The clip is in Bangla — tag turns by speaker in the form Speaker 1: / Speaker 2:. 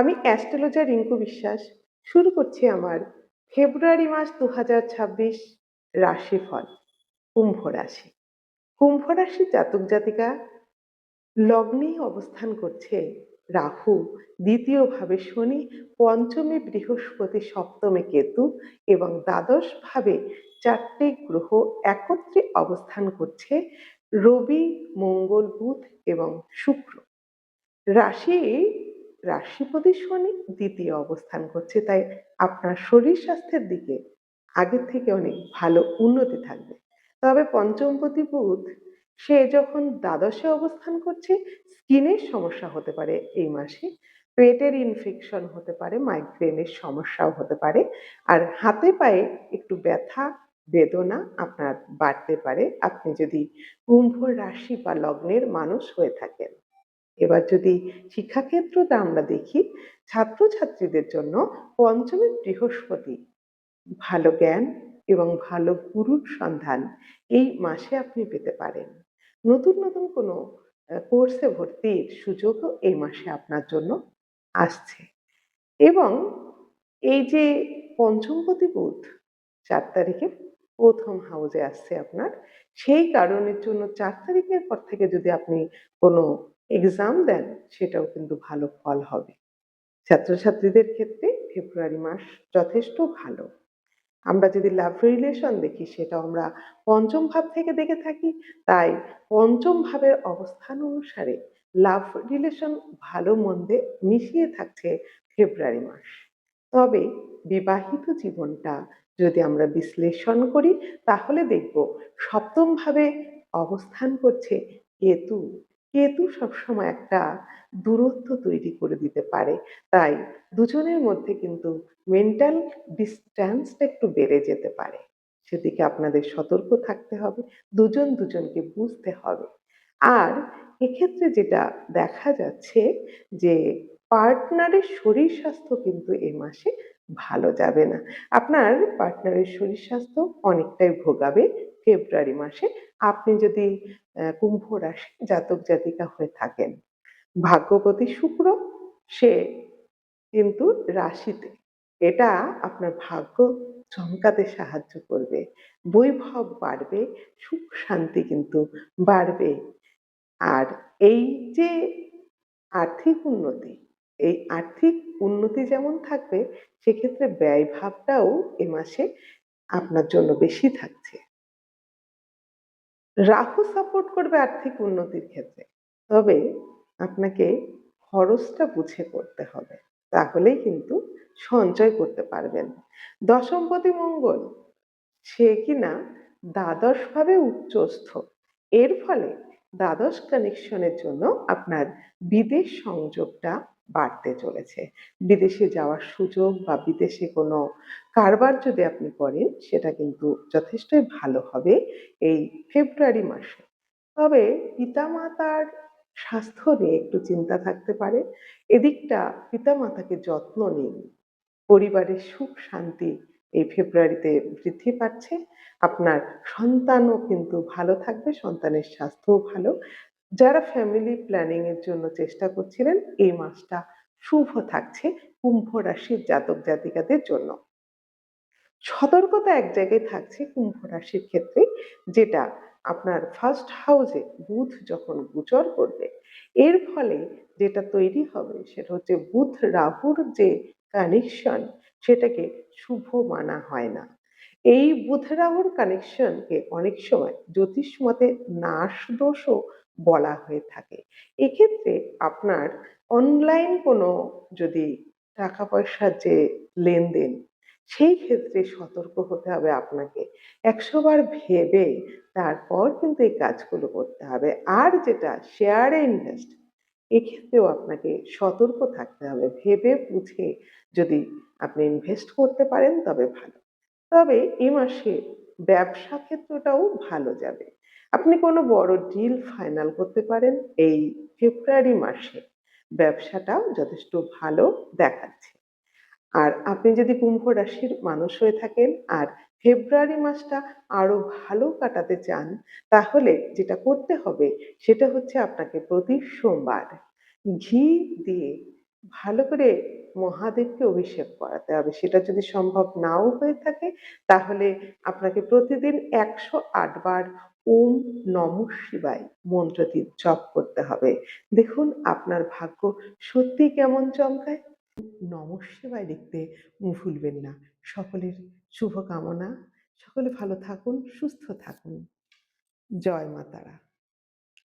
Speaker 1: আমি অ্যাস্ট্রোলজার রিঙ্কু বিশ্বাস। শুরু করছি আমার ফেব্রুয়ারি মাস ২০২৬ রাশিফল। কুম্ভ রাশি। কুম্ভ রাশির জাতক জাতিকা লগ্নেই অবস্থান করছে রাহু, দ্বিতীয় ভাবে শনি, পঞ্চমে বৃহস্পতি, সপ্তমে কেতু এবং দ্বাদশ ভাবে ৪টে গ্রহ একত্রে অবস্থান করছে রবি, মঙ্গল, বুধ এবং শুক্র। রাশি রাশিপতি শনি দ্বিতীয় অবস্থান করছে, তাই আপনার শরীর স্বাস্থ্যের দিকে আগের থেকে অনেক ভালো উন্নতি থাকবে। তবে পঞ্চমপতি বুধ সে যখন দ্বাদশে অবস্থান করছে, স্কিনের সমস্যা হতে পারে এই মাসে, পেটের ইনফেকশন হতে পারে, মাইগ্রেনের সমস্যাও হতে পারে, আর হাতে পায়ে একটু ব্যথা বেদনা আপনার বাড়তে পারে আপনি যদি কুম্ভ রাশি বা লগ্নের মানুষ হয়ে থাকেন। এবার যদি শিক্ষাক্ষেত্রটা আমরা দেখি, ছাত্রছাত্রীদের জন্য পঞ্চমে বৃহস্পতি ভালো জ্ঞান এবং ভালো গুরুর সন্ধান এই মাসে আপনি পেতে পারেন। নতুন নতুন কোনো কোর্সে ভর্তির সুযোগও এই মাসে আপনার জন্য আসছে। এবং এই যে পঞ্চমপতি বুধ ৪ তারিখে প্রথম হাউসে আসছে আপনার, সেই কারণের জন্য ৪ তারিখের পর থেকে যদি আপনি কোনো এক্সাম দেন, সেটাও কিন্তু ভালো ফল হবে। ছাত্রছাত্রীদের ক্ষেত্রে ফেব্রুয়ারি মাস যথেষ্ট ভালো। আমরা যদি লাভ রিলেশন দেখি, সেটাও আমরা পঞ্চম ভাব থেকে দেখে থাকি, তাই পঞ্চম ভাবের অবস্থান অনুসারে লাভ রিলেশন ভালো মন্দে মিশিয়ে থাকছে ফেব্রুয়ারি মাস। তবে বিবাহিত জীবনটা যদি আমরা বিশ্লেষণ করি, তাহলে দেখব সপ্তম ভাবে অবস্থান করছে কেতু। কেতু সবসময় একটা দূরত্ব তৈরি করে দিতে পারে, তাই দুজনের মধ্যে কিন্তু মেন্টাল ডিস্ট্যান্সটা একটু বেড়ে যেতে পারে। সেদিকে আপনাদের সতর্ক থাকতে হবে, দুজন দুজনকে বুঝতে হবে। আর এক্ষেত্রে যেটা দেখা যাচ্ছে যে পার্টনারের শরীর স্বাস্থ্য কিন্তু এ মাসে ভালো যাবে না। আপনার পার্টনারের শরীর স্বাস্থ্য অনেকটাই ভোগাবে ফেব্রুয়ারি মাসে, আপনি যদি কুম্ভ রাশি জাতক জাতিকা হয়ে থাকেন। ভাগ্যপতি শুক্র সে কিন্তু রাশিতে, এটা আপনার ভাগ্য চমকাতে সাহায্য করবে, বৈভব বাড়বে, সুখ শান্তি কিন্তু বাড়বে। আর এই যে আর্থিক উন্নতি, এই আর্থিক উন্নতি যেমন থাকবে, সেক্ষেত্রে ব্যয়ভাবটাও এ মাসে আপনার জন্য বেশি থাকছে। রাহু সাপোর্ট করবে আর্থিক উন্নতির ক্ষেত্রে, তবে আপনাকে খরচটা বুঝে করতে হবে, তাহলেই কিন্তু সঞ্চয় করতে পারবেন। দশমপতি মঙ্গল সে কিনা দ্বাদশ ভাবে উচ্চস্থ, এর ফলে দ্বাদশ কানেকশনের জন্য আপনার বিদেশ সংযোগটা বাড়তে চলেছে। বিদেশে যাওয়ার সুযোগ বা বিদেশে কোনো কারবার যদি আপনি করেন, সেটা কিন্তু যথেষ্টই ভালো হবে এই ফেব্রুয়ারি মাসে। তবে পিতামাতার স্বাস্থ্য নিয়ে একটু চিন্তা থাকতে পারে, এদিকটা পিতামাতাকে যত্ন নিন। পরিবারের সুখ শান্তি এই ফেব্রুয়ারিতে বৃদ্ধি পাচ্ছে। আপনার সন্তানও কিন্তু ভালো থাকবে, সন্তানের স্বাস্থ্যও ভালো। যারা ফ্যামিলি প্ল্যানিং এর জন্য চেষ্টা করছিলেন, এই মাসটা শুভ থাকছে কুম্ভ রাশির জাতক জাতিকাদের জন্য। সতর্কতা এক জায়গায় থাকছে কুম্ভ রাশির ক্ষেত্রে, যেটা আপনার ফার্স্ট হাউসে বুধ যখন গোচর করবে, এর ফলে যেটা তৈরি হবে সেটা হচ্ছে বুধ রাহুর যে কানেকশন, সেটাকে শুভ মানা হয় না। এই বুধ রাহুর কানেকশনকে অনেক সময় জ্যোতিষ মতে নাশ দোষও বলা হয়ে থাকে। এক্ষেত্রে আপনার অনলাইন কোনো যদি টাকা পয়সার যে লেনদেন, সেই ক্ষেত্রে সতর্ক হতে হবে আপনাকে। ১০০ বার ভেবে তারপর কিন্তু এই কাজগুলো করতে হবে। আর যেটা শেয়ারে ইনভেস্ট, এক্ষেত্রেও আপনাকে সতর্ক থাকতে হবে। ভেবে বুঝে যদি আপনি ইনভেস্ট করতে পারেন তবে ভালো। তবে এ মাসে ব্যবসা ক্ষেত্রটাও ভালো যাবে। আপনি কোনো বড় ডিল ফাইনাল করতে পারেন এই ফেব্রুয়ারি মাসে। ব্যবসাটাও যথেষ্ট ভালো দেখাচ্ছে। আর আপনি যদি কুম্ভ রাশির মানুষ হয়ে থাকেন আর ফেব্রুয়ারি মাসটা আরো ভালো কাটাতে চান, তাহলে যেটা করতে হবে সেটা হচ্ছে আপনাকে প্রতি সোমবার ঘি দিয়ে ভালো করে মহাদেবকে অভিষেক করাতে হবে। সেটা যদি সম্ভব নাও হয়ে থাকে তাহলে আপনাকে প্রতিদিন ১০৮ বার ওম নমঃ শিবায় মন্ত্রটি জপ করতে হবে। দেখুন আপনার ভাগ্য সত্যিই কেমন চমকায়। নমঃ শিবায় লিখতে ভুলবেন না। সকলের শুভকামনা। সকলে ভালো থাকুন, সুস্থ থাকুন। জয় মা তারা।